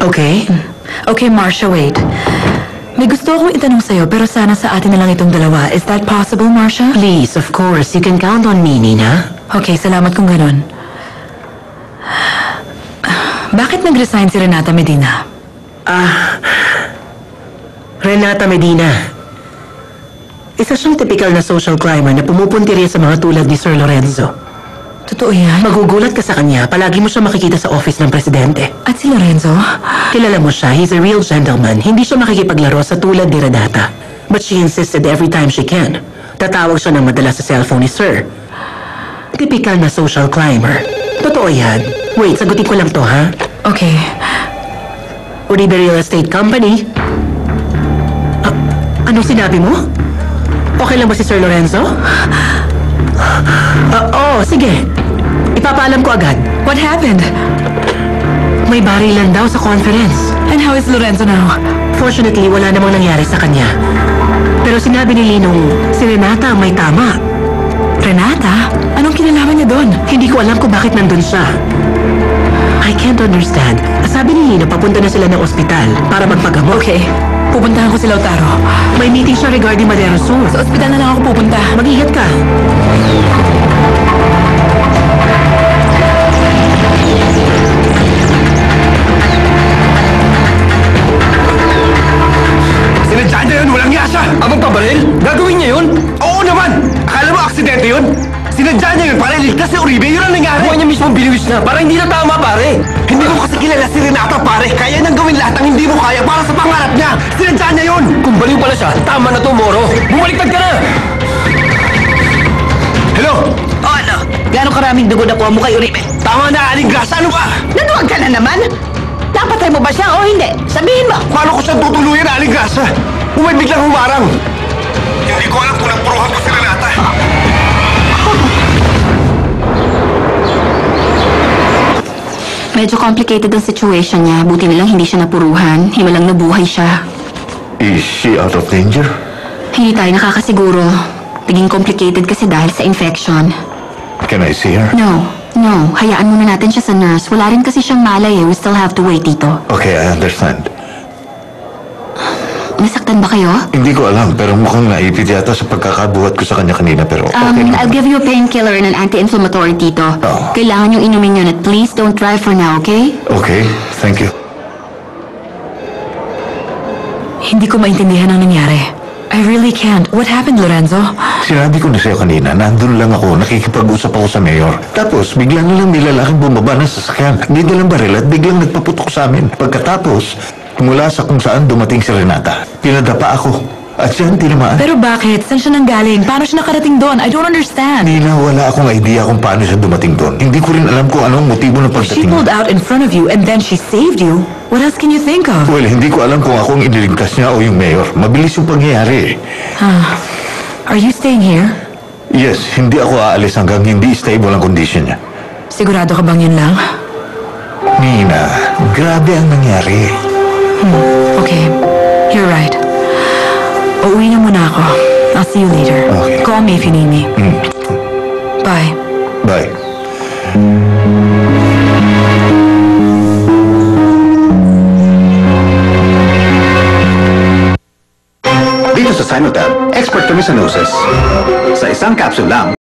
Okay? Okay, Marcia, wait. May gusto akong itanong sa'yo, pero sana sa atin na lang itong dalawa. Is that possible, Marcia? Please, of course. You can count on me, Nina. Okay, salamat kung ganun. Bakit nag-resign si Renata Medina? Renata Medina. Isa siyang typical na social climber na pumupuntirya sa mga tulad ni Sir Lorenzo. Totoo yan? Magugulat ka sa kanya, palagi mo siya makikita sa office ng presidente. At si Lorenzo? Kilala mo siya, he's a real gentleman. Hindi siya makikipaglaro sa tulad ni Renata. But she insisted every time she can. Tatawag siya ng madalas sa cellphone ni Sir. Typical na social climber. Totoo yan. Wait, sagutin ko lang to, ha? Okay. Uribe Real Estate Company. Anong sinabi mo? Okay lang ba si Sir Lorenzo? Oo, sige. Ipapaalam ko agad. What happened? May barilan daw sa conference. And how is Lorenzo now? Fortunately, wala namang nangyari sa kanya. Pero sinabi ni Linong, si Renata ang may tama. Renata? Anong kinalaman niya doon? Hindi ko alam kung bakit nandun siya. I can't understand. Sabi ni Lino, papunta na sila ng ospital para magpagamot. Okay. Pupuntahan ko si Lautaro. May meeting siya regarding Madero Sur. Sa ospital na lang ako pupunta. Mag-ingat ka. Sinadya niya yun! Walang yasa! Abang pabaril? Gagawin niya yun? Oo naman! Akala mo aksidente yun? Sinadya niya yun para iligtas si Uribe. Yun ang nangyari. Buwan niya mismo binuwis na para hindi na tama, pare. Hindi mo kasi kilala si Renata, pare. Kaya nang gawin lahat ang hindi mo kaya para sa pangarap niya. Sinadya niya yun! Kung baliw pala siya, tama na to, Moro. Bumaliktad ka na! Hello? O ano? Gano'ng karaming dugo na kuha mo kay Uribe? Tama na, Aling Grasa. Ano ba? Nanuwag ka na naman? Napatay mo ba siya o hindi? Sabihin mo! Paano ko siyang tutuluyan, Aling Grasa? Kung may biglang humarang. Hindi ko alam kung nagpuruhan ko si Renata. Medyo complicated ang situation niya. Buti nilang hindi siya napuruhan. Himalang nabuhay siya. Is she out of danger? Hindi tayo nakakasiguro. Naging complicated kasi dahil sa infection. Can I see her? No. Hayaan muna natin siya sa nurse. Wala rin kasi siyang malay eh. We still have to wait dito. Okay, I understand. Nasaktan ba kayo? Hindi ko alam, pero mukhang naipit yata sa pagkakabuhat ko sa kanya kanina, pero okay lang. I'll give you a painkiller and an anti-inflammatory, Tito. Oh. Kailangan yung inumin yun at please don't drive for now, okay? Okay, thank you. Hindi ko maintindihan ang nangyari. I really can't. What happened, Lorenzo? Sinabi ko na sa'yo kanina, nandun lang ako, nakikipag-usap ako sa mayor. Tapos, bigla na lang may lalaking bumaba ng sasakyan. May dalang baril at biglang nagpaputok sa amin. Pagkatapos, mula sa kung saan dumating si Renata, pinadapa ako. At siya ang tinamaan. Pero bakit? Saan siya nanggaling? Paano siya nakarating doon? I don't understand. Nina, wala akong idea kung paano siya dumating doon. Hindi ko rin alam kung anong motibo ng She pagdating. pulled out in front of you and then she saved you. What else can you think of? Well, hindi ko alam kung ako ang iniligtas niya o yung mayor. Mabilis yung pangyayari. Are you staying here? Yes, hindi ako aalis hanggang hindi stable ang kondisyon niya. Sigurado ka bang yun lang? Nina, grabe ang nangyari. Okay, you're right. Uuwi na muna ako. I'll see you later. Okay. Call me if you need me. Bye. Bye. Dito sa Sinotab, expert kami sa noses. Sa isang capsule lang,